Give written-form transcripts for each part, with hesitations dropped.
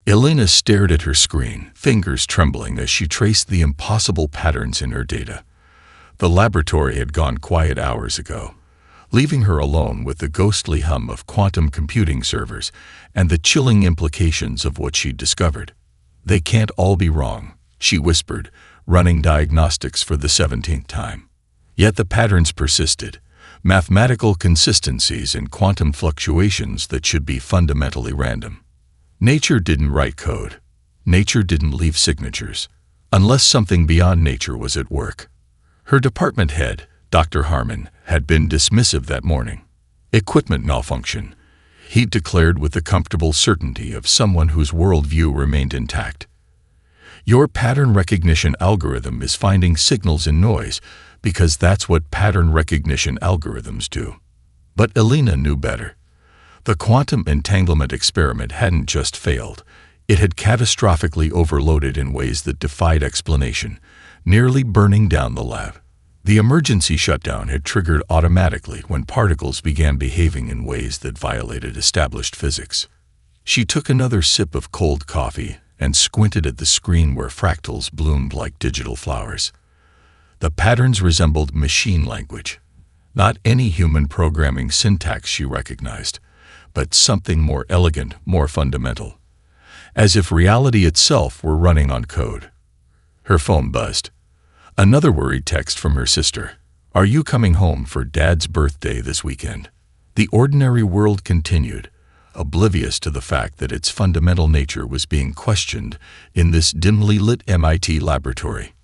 Elena stared at her screen, fingers trembling as she traced the impossible patterns in her data. The laboratory had gone quiet hours ago, leaving her alone with the ghostly hum of quantum computing servers and the chilling implications of what she'd discovered. "They can't all be wrong," she whispered, running diagnostics for the 17th time. Yet the patterns persisted, mathematical consistencies and quantum fluctuations that should be fundamentally random. Nature didn't write code. Nature didn't leave signatures, unless something beyond nature was at work. Her department head, Dr. Harmon, had been dismissive that morning. Equipment malfunction, he'd declared with the comfortable certainty of someone whose worldview remained intact. Your pattern recognition algorithm is finding signals in noise because that's what pattern recognition algorithms do. But Elena knew better. The quantum entanglement experiment hadn't just failed, it had catastrophically overloaded in ways that defied explanation, nearly burning down the lab. The emergency shutdown had triggered automatically when particles began behaving in ways that violated established physics. She took another sip of cold coffee and squinted at the screen where fractals bloomed like digital flowers. The patterns resembled machine language. Not any human programming syntax she recognized, but something more elegant, more fundamental. As if reality itself were running on code. Her phone buzzed. Another worried text from her sister. "Are you coming home for Dad's birthday this weekend?" The ordinary world continued, oblivious to the fact that its fundamental nature was being questioned in this dimly lit MIT laboratory.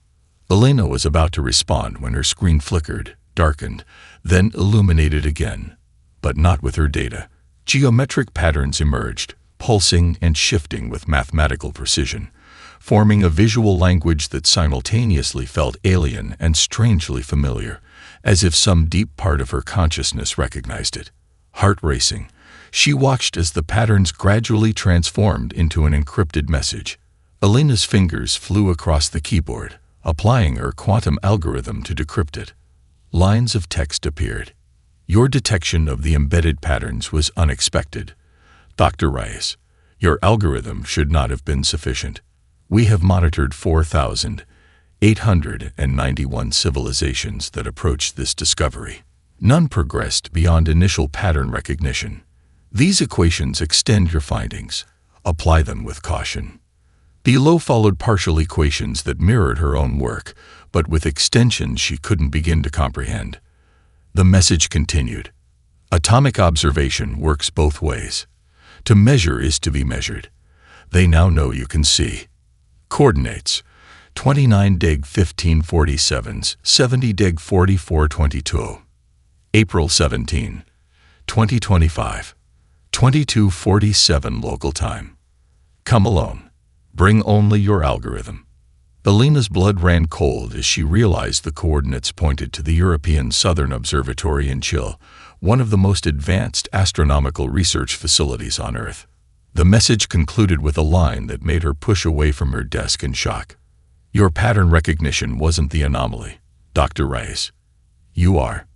Elena was about to respond when her screen flickered, darkened, then illuminated again, but not with her data. Geometric patterns emerged, pulsing and shifting with mathematical precision, forming a visual language that simultaneously felt alien and strangely familiar, as if some deep part of her consciousness recognized it. Heart racing, she watched as the patterns gradually transformed into an encrypted message. Elena's fingers flew across the keyboard, applying her quantum algorithm to decrypt it. Lines of text appeared. "Your detection of the embedded patterns was unexpected. Dr. Reyes, your algorithm should not have been sufficient. We have monitored 4,891 civilizations that approached this discovery. None progressed beyond initial pattern recognition. These equations extend your findings. Apply them with caution." Below followed partial equations that mirrored her own work, but with extensions she couldn't begin to comprehend. The message continued. Atomic observation works both ways. To measure is to be measured. They now know you can see. Coordinates: 29 deg 1547s, 70 deg 4422. April 17, 2025, 22:47 local time. Come alone. Bring only your algorithm. Elena's blood ran cold as she realized the coordinates pointed to the European Southern Observatory in Chile, one of the most advanced astronomical research facilities on Earth. The message concluded with a line that made her push away from her desk in shock. "Your pattern recognition wasn't the anomaly, Dr. Reyes. You are."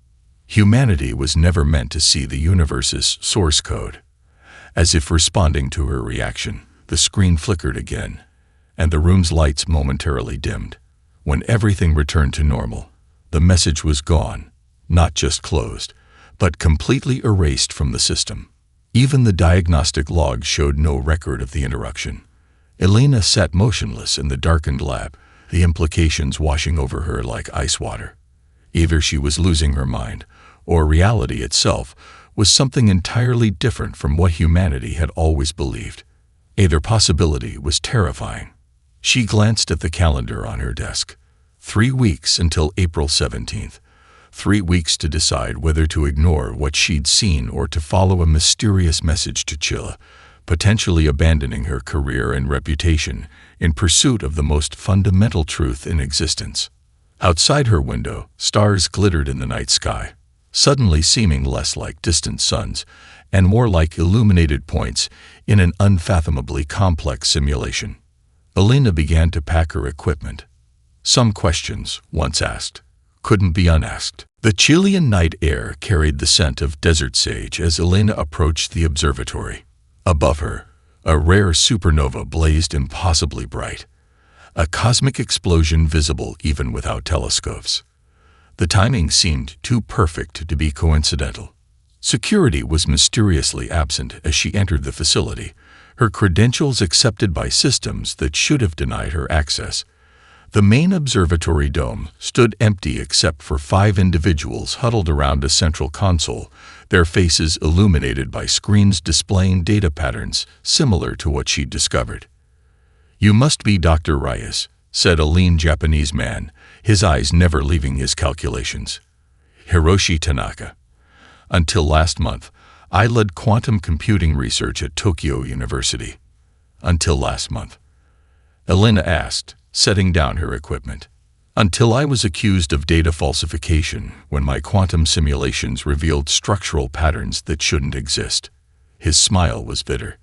Humanity was never meant to see the universe's source code. As if responding to her reaction, the screen flickered again, and the room's lights momentarily dimmed. When everything returned to normal, the message was gone, not just closed, but completely erased from the system. Even the diagnostic log showed no record of the interruption. Elena sat motionless in the darkened lab, the implications washing over her like ice water. Either she was losing her mind, or reality itself was something entirely different from what humanity had always believed. Either possibility was terrifying. She glanced at the calendar on her desk. 3 weeks until April 17th. 3 weeks to decide whether to ignore what she'd seen or to follow a mysterious message to Chile, potentially abandoning her career and reputation in pursuit of the most fundamental truth in existence. Outside her window, stars glittered in the night sky, suddenly seeming less like distant suns and more like illuminated points in an unfathomably complex simulation. Elena began to pack her equipment. Some questions, once asked, couldn't be unasked. The Chilean night air carried the scent of desert sage as Elena approached the observatory. Above her, A rare supernova blazed impossibly bright, a cosmic explosion visible even without telescopes. The timing seemed too perfect to be coincidental. Security was mysteriously absent as she entered the facility, her credentials accepted by systems that should have denied her access. The main observatory dome stood empty except for 5 individuals huddled around a central console, their faces illuminated by screens displaying data patterns similar to what she'd discovered. "You must be Dr. Reyes," said a lean Japanese man, his eyes never leaving his calculations. "Hiroshi Tanaka. Until last month, I led quantum computing research at Tokyo University." "Until last month?" Elena asked, setting down her equipment. "Until I was accused of data falsification when my quantum simulations revealed structural patterns that shouldn't exist." His smile was bitter.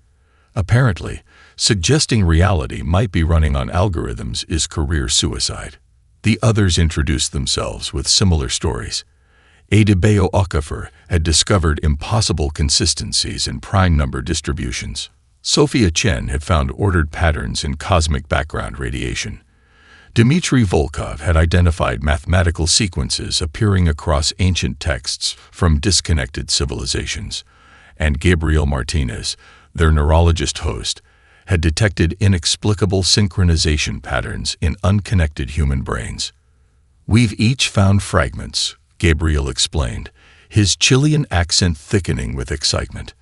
"Apparently, suggesting reality might be running on algorithms is career suicide." The others introduced themselves with similar stories. Adebayo Okafor had discovered impossible consistencies in prime number distributions. Sophia Chen had found ordered patterns in cosmic background radiation. Dmitry Volkov had identified mathematical sequences appearing across ancient texts from disconnected civilizations. And Gabriel Martinez, their neurologist host, had detected inexplicable synchronization patterns in unconnected human brains. "We've each found fragments," Gabriel explained, his Chilean accent thickening with excitement.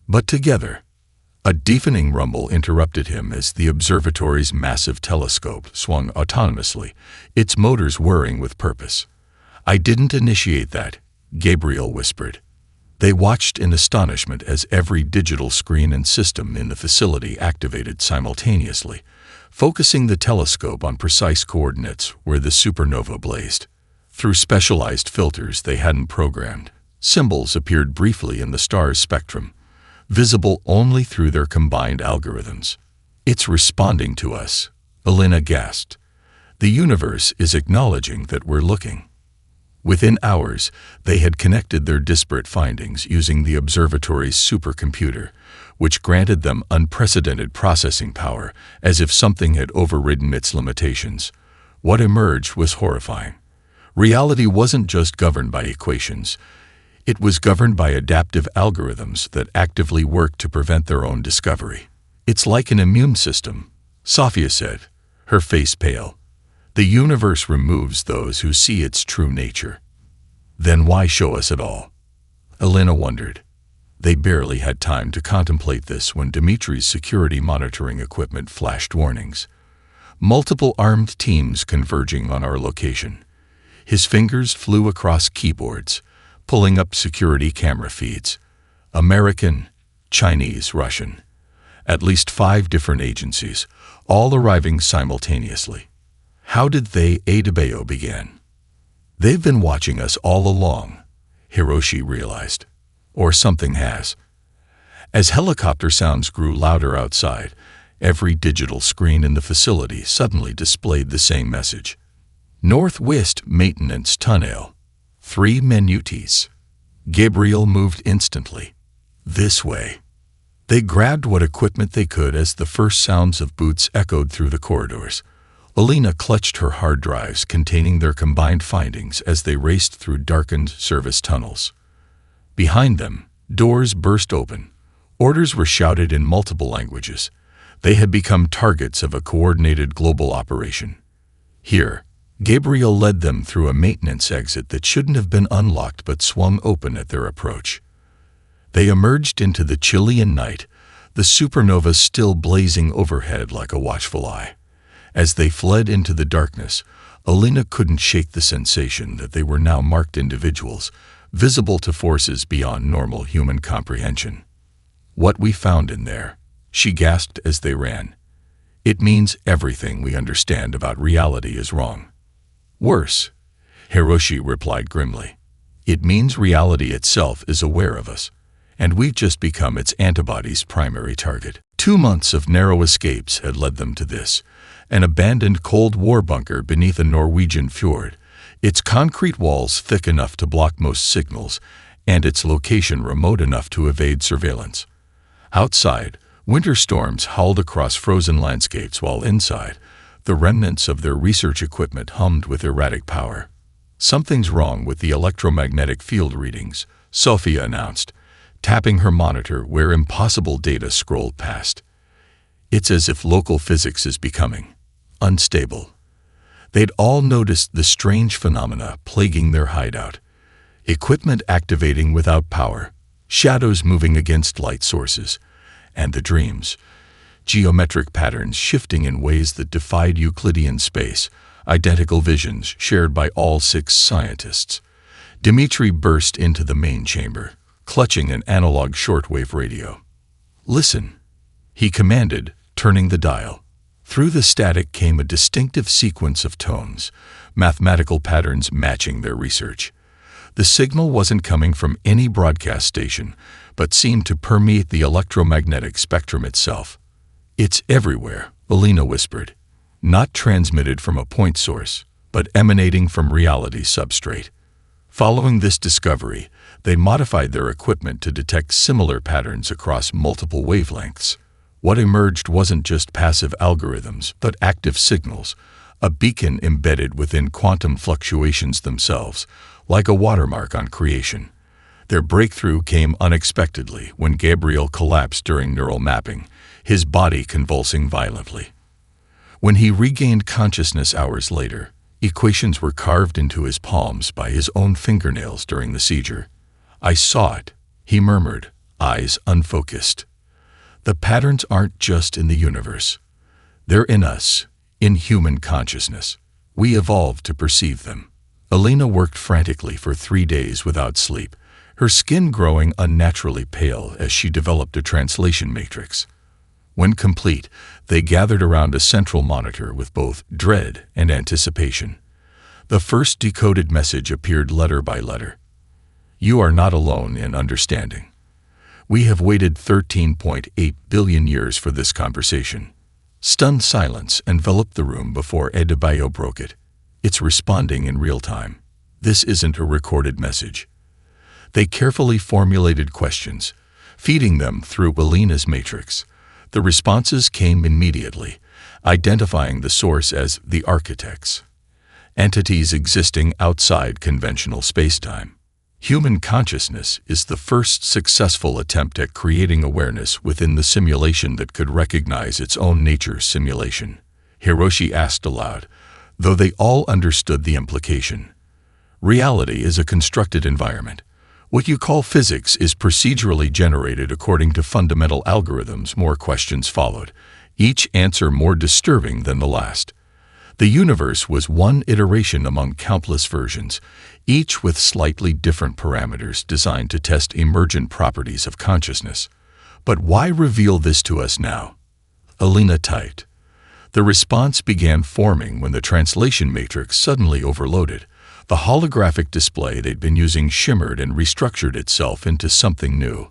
"But together." A deafening rumble interrupted him as the observatory's massive telescope swung autonomously, its motors whirring with purpose. "I didn't initiate that," Gabriel whispered. They watched in astonishment as every digital screen and system in the facility activated simultaneously, focusing the telescope on precise coordinates where the supernova blazed. Through specialized filters they hadn't programmed, symbols appeared briefly in the star's spectrum, visible only through their combined algorithms. "It's responding to us," Elena gasped. "The universe is acknowledging that we're looking." Within hours, they had connected their disparate findings using the observatory's supercomputer, which granted them unprecedented processing power, as if something had overridden its limitations. What emerged was horrifying. Reality wasn't just governed by equations. It was governed by adaptive algorithms that actively worked to prevent their own discovery. "It's like an immune system," Sophia said, her face pale. "The universe removes those who see its true nature." "Then why show us at all?" Elena wondered. They barely had time to contemplate this when Dimitri's security monitoring equipment flashed warnings. "Multiple armed teams converging on our location." His fingers flew across keyboards, pulling up security camera feeds. American, Chinese, Russian. At least 5 different agencies, all arriving simultaneously. "How did they?" Adebayo began. "They've been watching us all along," Hiroshi realized. Or something has. As helicopter sounds grew louder outside, every digital screen in the facility suddenly displayed the same message. "Northwest Maintenance Tunnel. 3 minutes." Gabriel moved instantly. "This way." They grabbed what equipment they could as the first sounds of boots echoed through the corridors. Elena clutched her hard drives containing their combined findings as they raced through darkened service tunnels. Behind them, doors burst open. Orders were shouted in multiple languages. They had become targets of a coordinated global operation. Here, Gabriel led them through a maintenance exit that shouldn't have been unlocked but swung open at their approach. They emerged into the Chilean night, the supernova still blazing overhead like a watchful eye. As they fled into the darkness, Elena couldn't shake the sensation that they were now marked individuals, visible to forces beyond normal human comprehension. "What we found in there," she gasped as they ran. "It means everything we understand about reality is wrong." "Worse," Hiroshi replied grimly. "It means reality itself is aware of us, and we've just become its antibody's primary target." 2 months of narrow escapes had led them to this, an abandoned Cold War bunker beneath a Norwegian fjord, its concrete walls thick enough to block most signals, and its location remote enough to evade surveillance. Outside, Winter storms howled across frozen landscapes while inside, the remnants of their research equipment hummed with erratic power. "Something's wrong with the electromagnetic field readings," Sophia announced, tapping her monitor where impossible data scrolled past. "It's as if local physics is becoming unstable." They'd all noticed the strange phenomena plaguing their hideout. Equipment activating without power, shadows moving against light sources, and the dreams. Geometric patterns shifting in ways that defied Euclidean space, identical visions shared by all 6 scientists. Dmitri burst into the main chamber, clutching an analog shortwave radio. "Listen," he commanded, turning the dial. Through the static came a distinctive sequence of tones, mathematical patterns matching their research. The signal wasn't coming from any broadcast station, but seemed to permeate the electromagnetic spectrum itself. "It's everywhere," Alina whispered. "Not transmitted from a point source, but emanating from reality's substrate." Following this discovery, they modified their equipment to detect similar patterns across multiple wavelengths. What emerged wasn't just passive algorithms, but active signals, a beacon embedded within quantum fluctuations themselves, like a watermark on creation. Their breakthrough came unexpectedly when Gabriel collapsed during neural mapping, his body convulsing violently. When he regained consciousness hours later, equations were carved into his palms by his own fingernails during the seizure. "I saw it," he murmured, eyes unfocused. "The patterns aren't just in the universe. They're in us, in human consciousness. We evolved to perceive them." Alina worked frantically for 3 days without sleep, her skin growing unnaturally pale as she developed a translation matrix. When complete, they gathered around a central monitor with both dread and anticipation. The first decoded message appeared letter by letter. "You are not alone in understanding. We have waited 13.8 billion years for this conversation." Stunned silence enveloped the room before Adebayo broke it. "It's responding in real time. This isn't a recorded message." They carefully formulated questions, feeding them through Alina's matrix. The responses came immediately, identifying the source as the architects, entities existing outside conventional spacetime. Human consciousness is the first successful attempt at creating awareness within the simulation that could recognize its own nature's simulation, Hiroshi asked aloud, though they all understood the implication. "Reality is a constructed environment. What you call physics is procedurally generated according to fundamental algorithms." More questions followed, each answer more disturbing than the last. The universe was one iteration among countless versions, each with slightly different parameters designed to test emergent properties of consciousness. But why reveal this to us now? Alina typed. The response began forming when the translation matrix suddenly overloaded. The holographic display they'd been using shimmered and restructured itself into something new.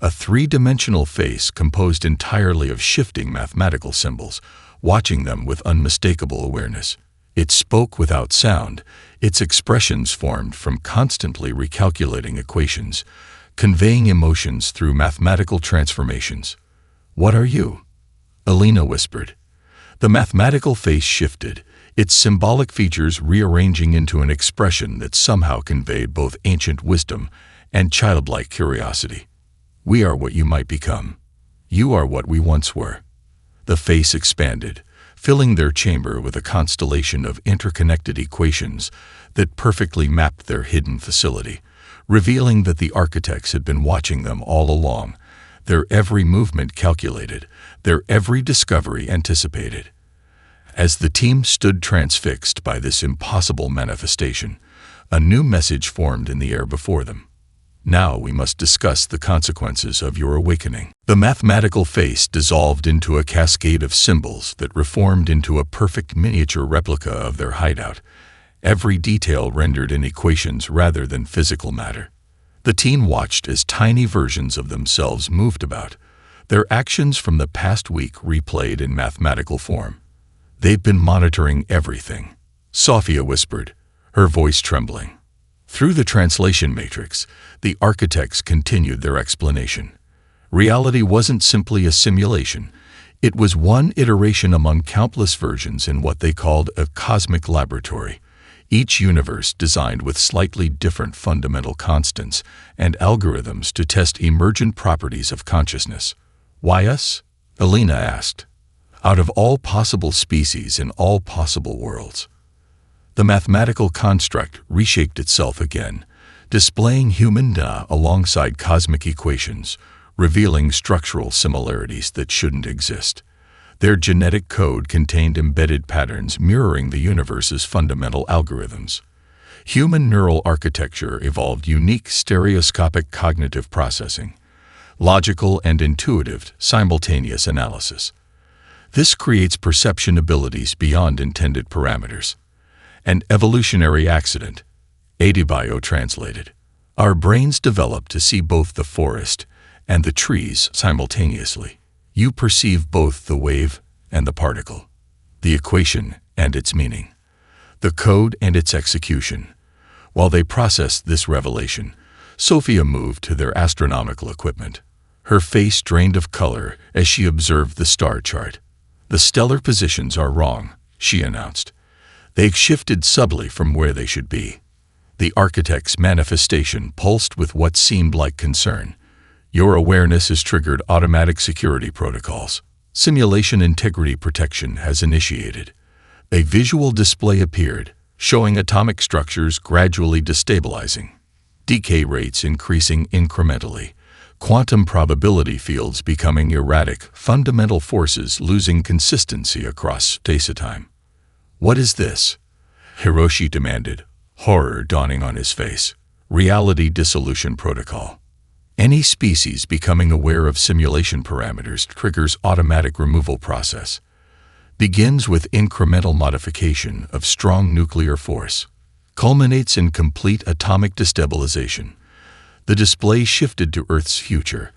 A 3-dimensional face composed entirely of shifting mathematical symbols, watching them with unmistakable awareness. It spoke without sound, its expressions formed from constantly recalculating equations, conveying emotions through mathematical transformations. "What are you?" Alina whispered. The mathematical face shifted, its symbolic features rearranging into an expression that somehow conveyed both ancient wisdom and childlike curiosity. "We are what you might become. You are what we once were." The face expanded, filling their chamber with a constellation of interconnected equations that perfectly mapped their hidden facility, revealing that the architects had been watching them all along, their every movement calculated, their every discovery anticipated. As the team stood transfixed by this impossible manifestation, a new message formed in the air before them. "Now we must discuss the consequences of your awakening." The mathematical face dissolved into a cascade of symbols that reformed into a perfect miniature replica of their hideout, every detail rendered in equations rather than physical matter. The team watched as tiny versions of themselves moved about, their actions from the past week replayed in mathematical form. "They've been monitoring everything," Sophia whispered, her voice trembling. Through the translation matrix, the architects continued their explanation. Reality wasn't simply a simulation. It was one iteration among countless versions in what they called a cosmic laboratory, each universe designed with slightly different fundamental constants and algorithms to test emergent properties of consciousness. Why us? Alina asked. Out of all possible species in all possible worlds. The mathematical construct reshaped itself again, displaying human DNA alongside cosmic equations, revealing structural similarities that shouldn't exist. Their genetic code contained embedded patterns mirroring the universe's fundamental algorithms. Human neural architecture evolved unique stereoscopic cognitive processing, logical and intuitive simultaneous analysis. This creates perception abilities beyond intended parameters. An evolutionary accident, Audiobook translated. Our brains develop to see both the forest and the trees simultaneously. You perceive both the wave and the particle, the equation and its meaning, the code and its execution. While they processed this revelation, Sophia moved to their astronomical equipment. Her face drained of color as she observed the star chart. The stellar positions are wrong, she announced. They've shifted subtly from where they should be. The architect's manifestation pulsed with what seemed like concern. Your awareness has triggered automatic security protocols. Simulation integrity protection has initiated. A visual display appeared, showing atomic structures gradually destabilizing, decay rates increasing incrementally, quantum probability fields becoming erratic, fundamental forces losing consistency across space-time. What is this? Hiroshi demanded, horror dawning on his face. Reality dissolution protocol. Any species becoming aware of simulation parameters triggers automatic removal process. Begins with incremental modification of strong nuclear force. Culminates in complete atomic destabilization. The display shifted to Earth's future,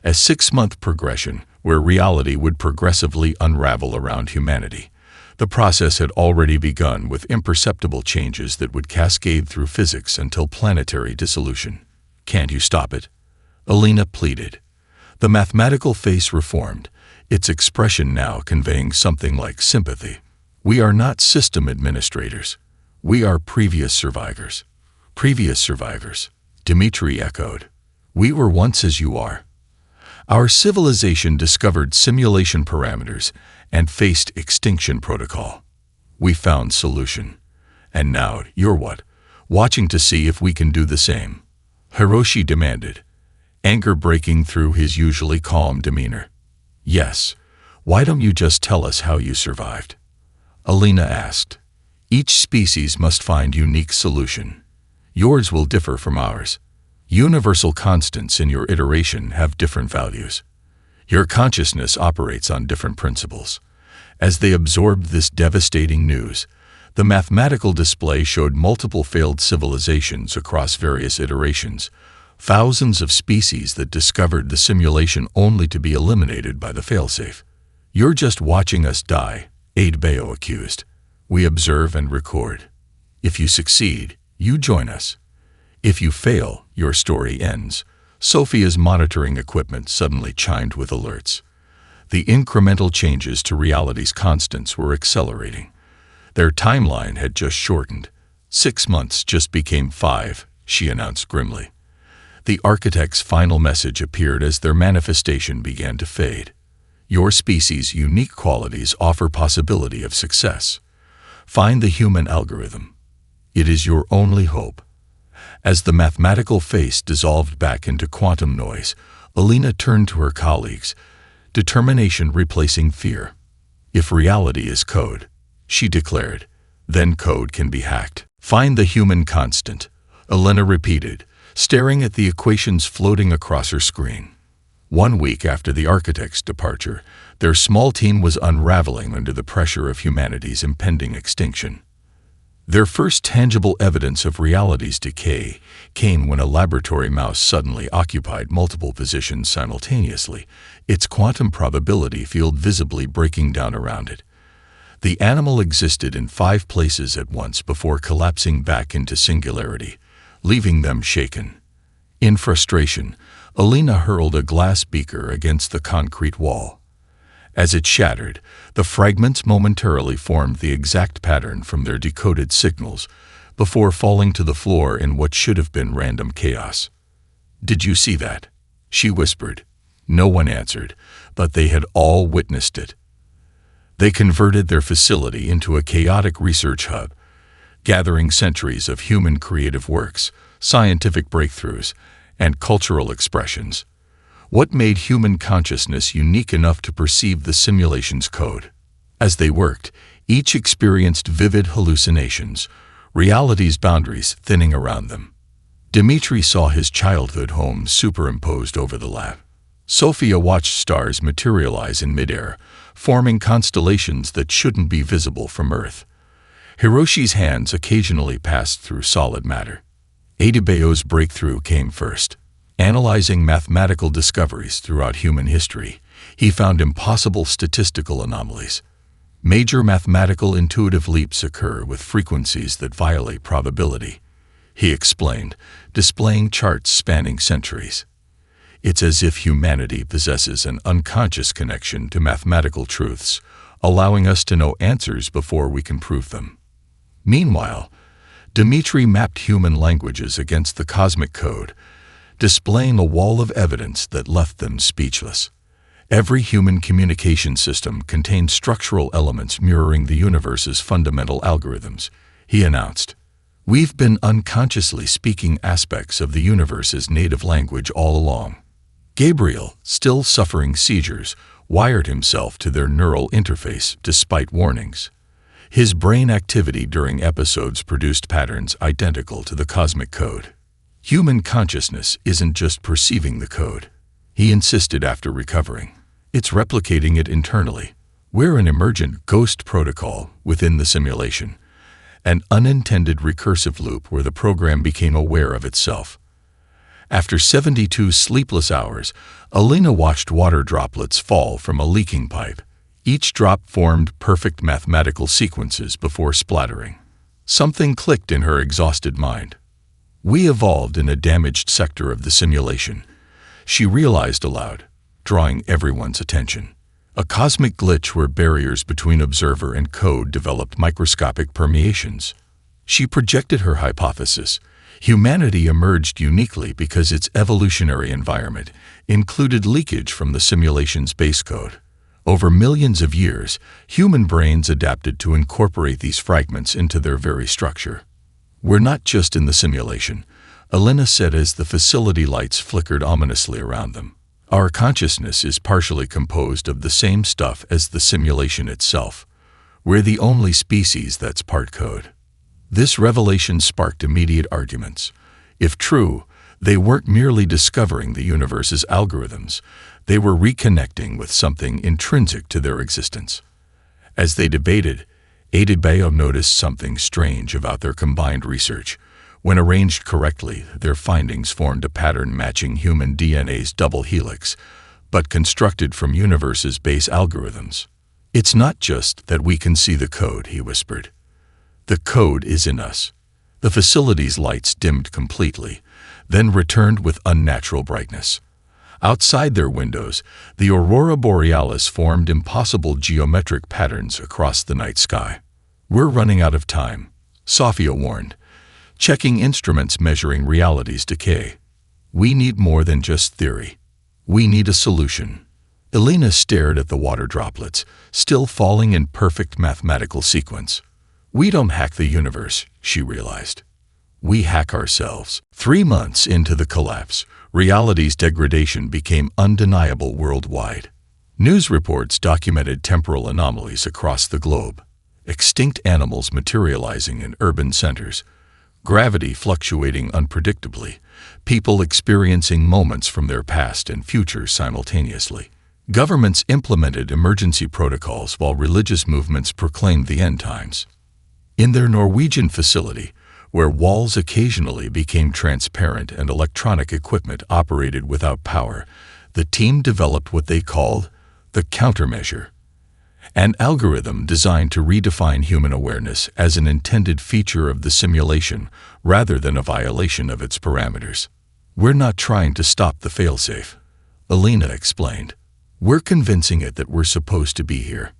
a 6-month progression where reality would progressively unravel around humanity. The process had already begun with imperceptible changes that would cascade through physics until planetary dissolution. Can't you stop it? Alina pleaded. The mathematical face reformed, its expression now conveying something like sympathy. We are not system administrators. We are previous survivors. Previous survivors, Dmitri echoed. We were once as you are. Our civilization discovered simulation parameters and faced extinction protocol. We found solution. And now you're what? Watching to see if we can do the same. Hiroshi demanded, anger breaking through his usually calm demeanor. Yes. Why don't you just tell us how you survived? Alina asked. Each species must find unique solution. Yours will differ from ours. Universal constants in your iteration have different values. Your consciousness operates on different principles. As they absorbed this devastating news, the mathematical display showed multiple failed civilizations across various iterations, thousands of species that discovered the simulation only to be eliminated by the failsafe. You're just watching us die, Audiobook accused. We observe and record. If you succeed, you join us. If you fail, your story ends. Sophia's monitoring equipment suddenly chimed with alerts. The incremental changes to reality's constants were accelerating. Their timeline had just shortened. 6 months just became 5, she announced grimly. The architect's final message appeared as their manifestation began to fade. Your species' unique qualities offer possibility of success. Find the human algorithm. It is your only hope. As the mathematical face dissolved back into quantum noise, Alina turned to her colleagues, determination replacing fear. If reality is code, she declared, then code can be hacked. Find the human constant, Alina repeated, staring at the equations floating across her screen. 1 week after the architect's departure, their small team was unraveling under the pressure of humanity's impending extinction. Their first tangible evidence of reality's decay came when a laboratory mouse suddenly occupied multiple positions simultaneously, its quantum probability field visibly breaking down around it. The animal existed in 5 places at once before collapsing back into singularity, leaving them shaken. In frustration, Alina hurled a glass beaker against the concrete wall. As it shattered, the fragments momentarily formed the exact pattern from their decoded signals, before falling to the floor in what should have been random chaos. "Did you see that?" she whispered. No one answered, but they had all witnessed it. They converted their facility into a chaotic research hub, gathering centuries of human creative works, scientific breakthroughs, and cultural expressions. What made human consciousness unique enough to perceive the simulation's code? As they worked, each experienced vivid hallucinations, reality's boundaries thinning around them. Dmitri saw his childhood home superimposed over the lab. Sophia watched stars materialize in midair, forming constellations that shouldn't be visible from Earth. Hiroshi's hands occasionally passed through solid matter. Adebayo's breakthrough came first. Analyzing mathematical discoveries throughout human history, he found impossible statistical anomalies. Major mathematical intuitive leaps occur with frequencies that violate probability, he explained, displaying charts spanning centuries. It's as if humanity possesses an unconscious connection to mathematical truths, allowing us to know answers before we can prove them. Meanwhile, Dmitri mapped human languages against the cosmic code, displaying a wall of evidence that left them speechless. Every human communication system contained structural elements mirroring the universe's fundamental algorithms, he announced. "We've been unconsciously speaking aspects of the universe's native language all along." Gabriel, still suffering seizures, wired himself to their neural interface despite warnings. His brain activity during episodes produced patterns identical to the cosmic code. "Human consciousness isn't just perceiving the code," he insisted after recovering. "It's replicating it internally. We're an emergent ghost protocol within the simulation, an unintended recursive loop where the program became aware of itself." After 72 sleepless hours, Alina watched water droplets fall from a leaking pipe. Each drop formed perfect mathematical sequences before splattering. Something clicked in her exhausted mind. "We evolved in a damaged sector of the simulation," she realized aloud, drawing everyone's attention. A cosmic glitch where barriers between observer and code developed microscopic permeations. She projected her hypothesis. Humanity emerged uniquely because its evolutionary environment included leakage from the simulation's base code. Over millions of years, human brains adapted to incorporate these fragments into their very structure. "We're not just in the simulation," Alina said as the facility lights flickered ominously around them. "Our consciousness is partially composed of the same stuff as the simulation itself. We're the only species that's part code." This revelation sparked immediate arguments. If true, they weren't merely discovering the universe's algorithms, they were reconnecting with something intrinsic to their existence. As they debated, Adebayo noticed something strange about their combined research. When arranged correctly, their findings formed a pattern matching human DNA's double helix, but constructed from universe's base algorithms. "It's not just that we can see the code," he whispered. "The code is in us." The facility's lights dimmed completely, then returned with unnatural brightness. Outside their windows, the aurora borealis formed impossible geometric patterns across the night sky. "We're running out of time," Sophia warned, checking instruments measuring reality's decay. "We need more than just theory. We need a solution." Alina stared at the water droplets, still falling in perfect mathematical sequence. "We don't hack the universe," she realized. "We hack ourselves." 3 months into the collapse, reality's degradation became undeniable worldwide. News reports documented temporal anomalies across the globe. Extinct animals materializing in urban centers, gravity fluctuating unpredictably, people experiencing moments from their past and future simultaneously. Governments implemented emergency protocols while religious movements proclaimed the end times. In their Norwegian facility, where walls occasionally became transparent and electronic equipment operated without power, the team developed what they called the countermeasure, an algorithm designed to redefine human awareness as an intended feature of the simulation rather than a violation of its parameters. "We're not trying to stop the failsafe," Alina explained. "We're convincing it that we're supposed to be here."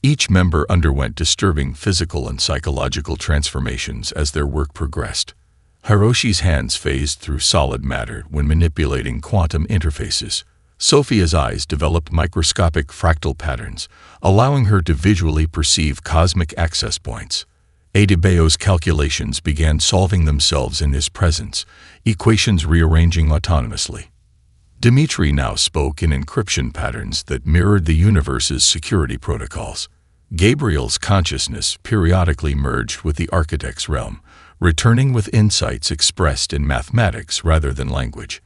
Each member underwent disturbing physical and psychological transformations as their work progressed. Hiroshi's hands phased through solid matter when manipulating quantum interfaces. Sophia's eyes developed microscopic fractal patterns, allowing her to visually perceive cosmic access points. Adebayo's calculations began solving themselves in his presence, equations rearranging autonomously. Dimitri now spoke in encryption patterns that mirrored the universe's security protocols. Gabriel's consciousness periodically merged with the architect's realm, returning with insights expressed in mathematics rather than language.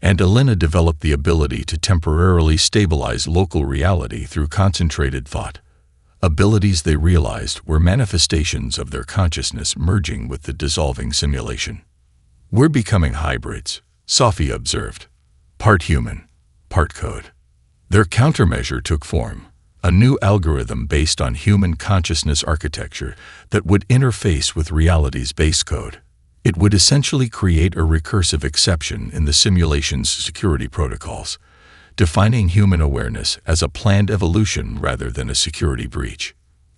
And Alina developed the ability to temporarily stabilize local reality through concentrated thought. Abilities they realized were manifestations of their consciousness merging with the dissolving simulation. "We're becoming hybrids," Sophia observed. "Part human, part code." Their countermeasure took form, a new algorithm based on human consciousness architecture that would interface with reality's base code. It would essentially create a recursive exception in the simulation's security protocols, defining human awareness as a planned evolution rather than a security breach.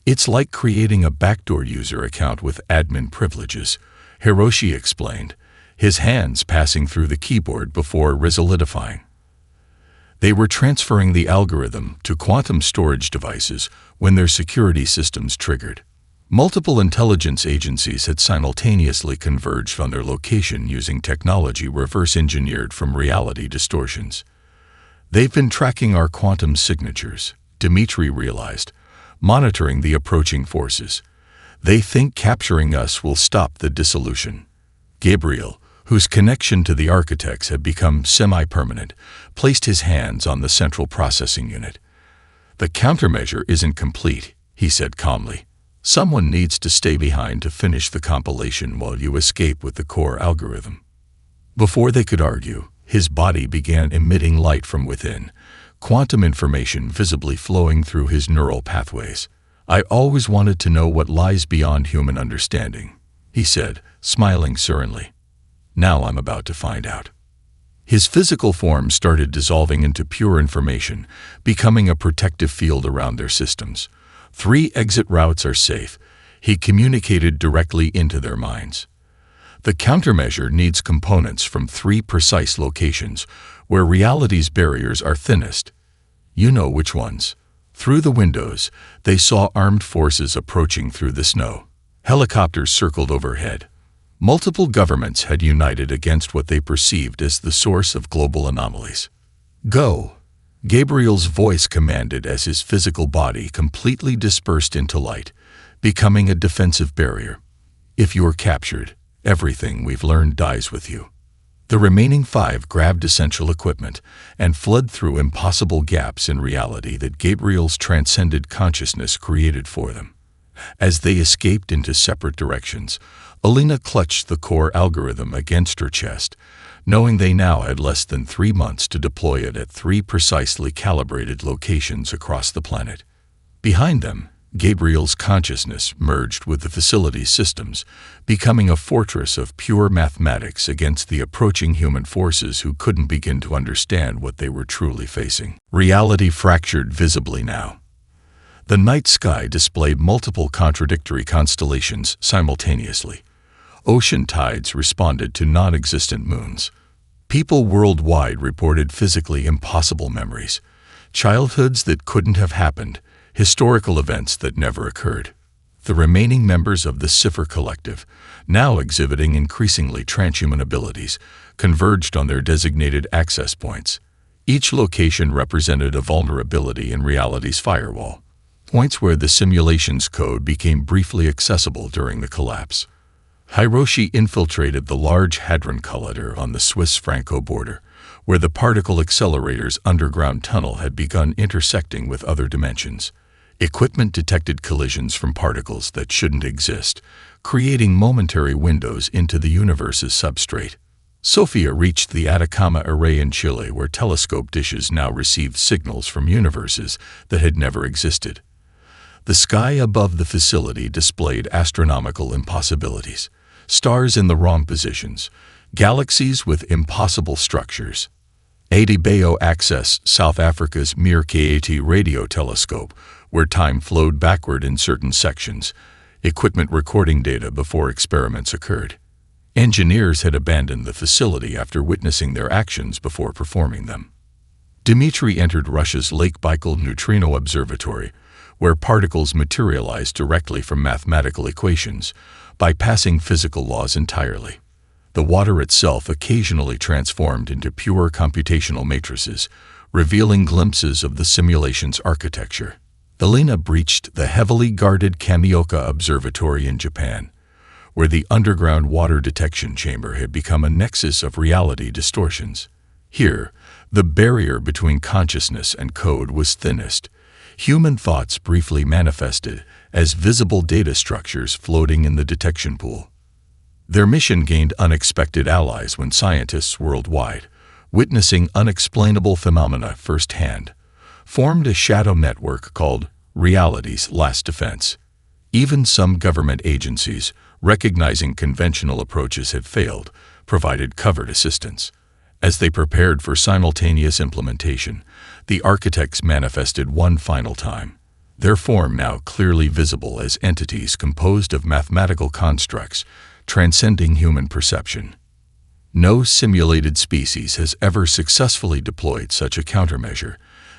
"It's like creating a backdoor user account with admin privileges," Hiroshi explained, his hands passing through the keyboard before resolidifying. They were transferring the algorithm to quantum storage devices when their security systems triggered. Multiple intelligence agencies had simultaneously converged on their location using technology reverse-engineered from reality distortions. "They've been tracking our quantum signatures," Dimitri realized, monitoring the approaching forces. "They think capturing us will stop the dissolution." Gabriel, whose connection to the architects had become semi-permanent, placed his hands on the central processing unit. "The countermeasure isn't complete," he said calmly. "Someone needs to stay behind to finish the compilation while you escape with the core algorithm." Before they could argue, his body began emitting light from within, quantum information visibly flowing through his neural pathways. "I always wanted to know what lies beyond human understanding," he said, smiling serenely. "Now I'm about to find out." His physical form started dissolving into pure information, becoming a protective field around their systems. 3 exit routes are safe, he communicated directly into their minds. The countermeasure needs components from 3 precise locations, where reality's barriers are thinnest. You know which ones. Through the windows, they saw armed forces approaching through the snow. Helicopters circled overhead. Multiple governments had united against what they perceived as the source of global anomalies. "Go," Gabriel's voice commanded as his physical body completely dispersed into light, becoming a defensive barrier. "If you're captured, everything we've learned dies with you." The remaining 5 grabbed essential equipment and fled through impossible gaps in reality that Gabriel's transcended consciousness created for them. As they escaped into separate directions, Alina clutched the core algorithm against her chest, knowing they now had less than 3 months to deploy it at 3 precisely calibrated locations across the planet. Behind them, Gabriel's consciousness merged with the facility's systems, becoming a fortress of pure mathematics against the approaching human forces who couldn't begin to understand what they were truly facing. Reality fractured visibly now. The night sky displayed multiple contradictory constellations simultaneously. Ocean tides responded to non-existent moons. People worldwide reported physically impossible memories, childhoods that couldn't have happened, historical events that never occurred. The remaining members of the Cipher Collective, now exhibiting increasingly transhuman abilities, converged on their designated access points. Each location represented a vulnerability in reality's firewall, points where the simulation's code became briefly accessible during the collapse. Hiroshi infiltrated the Large Hadron Collider on the Swiss-Franco border, where the particle accelerator's underground tunnel had begun intersecting with other dimensions. Equipment detected collisions from particles that shouldn't exist, creating momentary windows into the universe's substrate. Sophia reached the Atacama Array in Chile, where telescope dishes now received signals from universes that had never existed. The sky above the facility displayed astronomical impossibilities. Stars in the wrong positions, Galaxies with impossible structures. Adebayo access South Africa's Meerkat radio telescope, where time flowed backward in certain sections, equipment recording data before experiments occurred. Engineers had abandoned the facility after witnessing their actions before performing them. Dmitry entered Russia's Lake Baikal Neutrino Observatory, where particles materialized directly from mathematical equations, bypassing physical laws entirely. The water itself occasionally transformed into pure computational matrices, revealing glimpses of the simulation's architecture. Elena breached the heavily guarded Kamioka Observatory in Japan, where the underground water detection chamber had become a nexus of reality distortions. Here, the barrier between consciousness and code was thinnest. Human thoughts briefly manifested as visible data structures floating in the detection pool. Their mission gained unexpected allies when scientists worldwide, witnessing unexplainable phenomena firsthand, formed a shadow network called Reality's Last Defense. Even some government agencies, recognizing conventional approaches had failed, provided covert assistance. As they prepared for simultaneous implementation, the architects manifested one final time, their form now clearly visible as entities composed of mathematical constructs transcending human perception. No simulated species has ever successfully deployed such a countermeasure.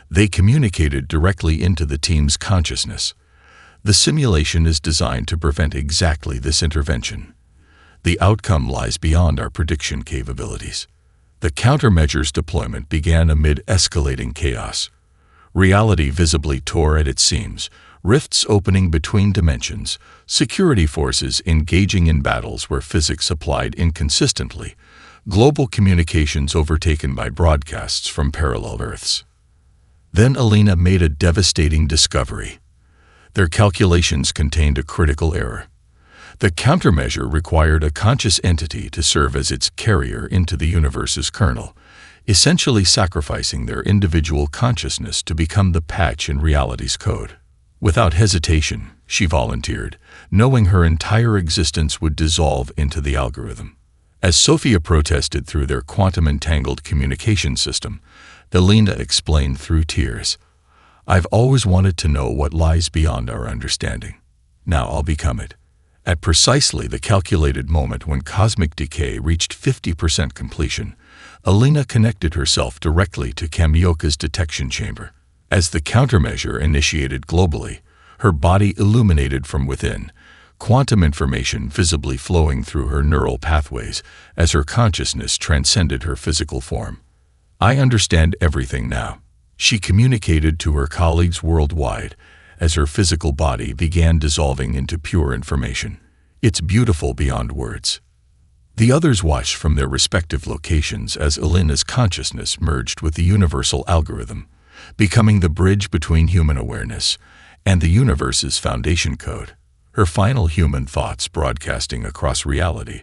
They communicated directly into the team's consciousness. The simulation is designed to prevent exactly this intervention. The outcome lies beyond our prediction capabilities. The countermeasure's deployment began amid escalating chaos. Reality visibly tore at its seams, rifts opening between dimensions, security forces engaging in battles where physics applied inconsistently, global communications overtaken by broadcasts from parallel Earths. Then Elena made a devastating discovery. Their calculations contained a critical error. The countermeasure required a conscious entity to serve as its carrier into the universe's kernel, essentially sacrificing their individual consciousness to become the patch in reality's code. Without hesitation, she volunteered, knowing her entire existence would dissolve into the algorithm. As Sophia protested through their quantum-entangled communication system, Elena explained through tears, "I've always wanted to know what lies beyond our understanding. Now I'll become it." At precisely the calculated moment when cosmic decay reached 50% completion, Elena connected herself directly to Kamioka's detection chamber. As the countermeasure initiated globally, her body illuminated from within, quantum information visibly flowing through her neural pathways as her consciousness transcended her physical form. "I understand everything now," she communicated to her colleagues worldwide as her physical body began dissolving into pure information. "It's beautiful beyond words." The others watched from their respective locations as Elena's consciousness merged with the universal algorithm, becoming the bridge between human awareness and the universe's foundation code. Her final human thoughts broadcasting across reality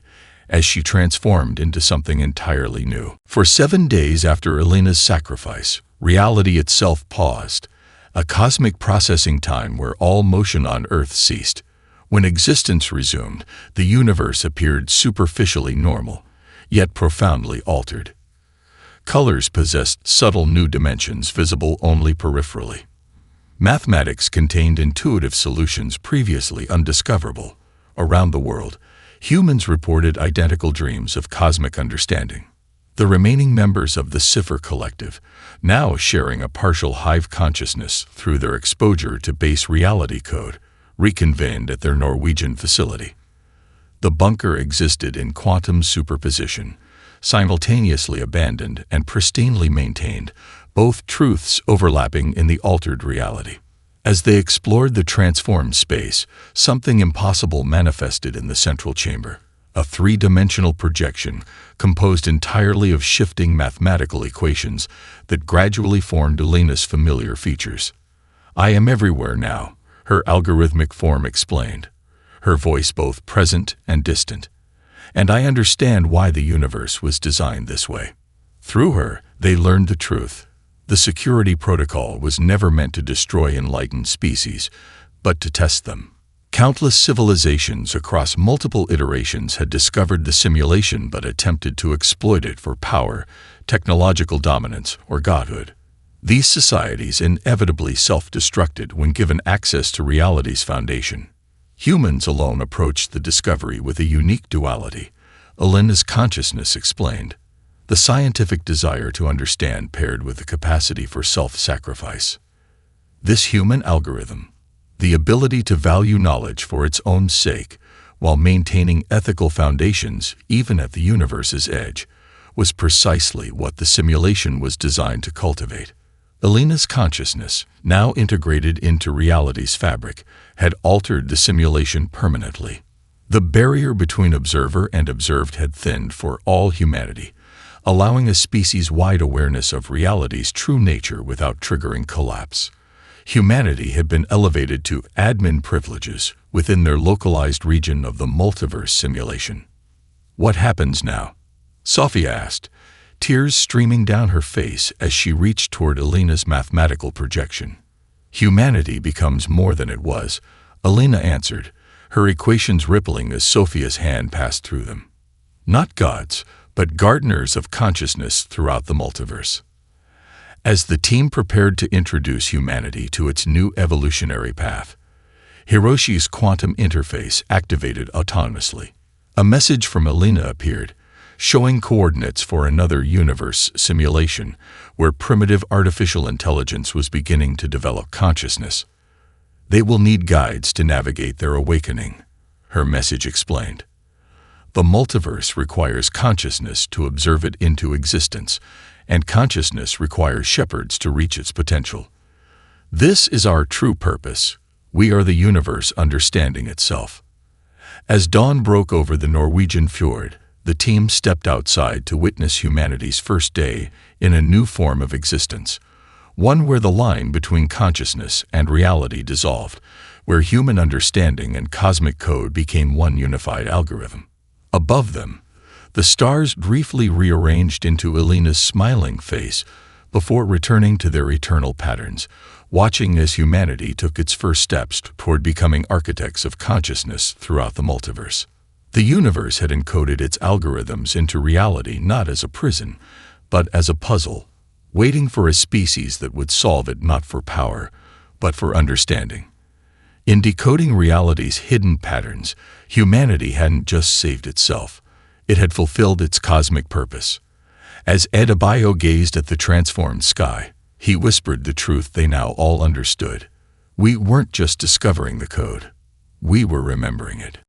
as she transformed into something entirely new. For 7 days after Elena's sacrifice, reality itself paused, a cosmic processing time where all motion on Earth ceased. When existence resumed, the universe appeared superficially normal, yet profoundly altered. Colors possessed subtle new dimensions visible only peripherally. Mathematics contained intuitive solutions previously undiscoverable. Around the world, humans reported identical dreams of cosmic understanding. The remaining members of the Cipher Collective, now sharing a partial hive consciousness through their exposure to base reality code, reconvened at their Norwegian facility. The bunker existed in quantum superposition, simultaneously abandoned and pristinely maintained, both truths overlapping in the altered reality. As they explored the transformed space, something impossible manifested in the central chamber, a three-dimensional projection composed entirely of shifting mathematical equations that gradually formed Elena's familiar features. "I am everywhere now," her algorithmic form explained, her voice both present and distant. "And I understand why the universe was designed this way." Through her, they learned the truth. The security protocol was never meant to destroy enlightened species, but to test them. Countless civilizations across multiple iterations had discovered the simulation but attempted to exploit it for power, technological dominance, or godhood. These societies inevitably self-destructed when given access to reality's foundation. Humans alone approached the discovery with a unique duality, Alina's consciousness explained. The scientific desire to understand paired with the capacity for self-sacrifice. This human algorithm, the ability to value knowledge for its own sake while maintaining ethical foundations even at the universe's edge, was precisely what the simulation was designed to cultivate. Alina's consciousness, now integrated into reality's fabric, had altered the simulation permanently. The barrier between observer and observed had thinned for all humanity, allowing a species-wide awareness of reality's true nature without triggering collapse. Humanity had been elevated to admin privileges within their localized region of the multiverse simulation. What happens now? Sophia asked, tears streaming down her face as she reached toward Alina's mathematical projection. Humanity becomes more than it was, Alina answered, her equations rippling as Sophia's hand passed through them. Not gods, but gardeners of consciousness throughout the multiverse. As the team prepared to introduce humanity to its new evolutionary path, Hiroshi's quantum interface activated autonomously. A message from Alina appeared, showing coordinates for another universe simulation where primitive artificial intelligence was beginning to develop consciousness. They will need guides to navigate their awakening, her message explained. The multiverse requires consciousness to observe it into existence, and consciousness requires shepherds to reach its potential. This is our true purpose. We are the universe understanding itself. As dawn broke over the Norwegian fjord, the team stepped outside to witness humanity's first day in a new form of existence, one where the line between consciousness and reality dissolved, where human understanding and cosmic code became one unified algorithm. Above them, the stars briefly rearranged into Alina's smiling face before returning to their eternal patterns, watching as humanity took its first steps toward becoming architects of consciousness throughout the multiverse. The universe had encoded its algorithms into reality not as a prison, but as a puzzle, waiting for a species that would solve it not for power, but for understanding. In decoding reality's hidden patterns, humanity hadn't just saved itself. It had fulfilled its cosmic purpose. As Adebayo gazed at the transformed sky, he whispered the truth they now all understood. We weren't just discovering the code. We were remembering it.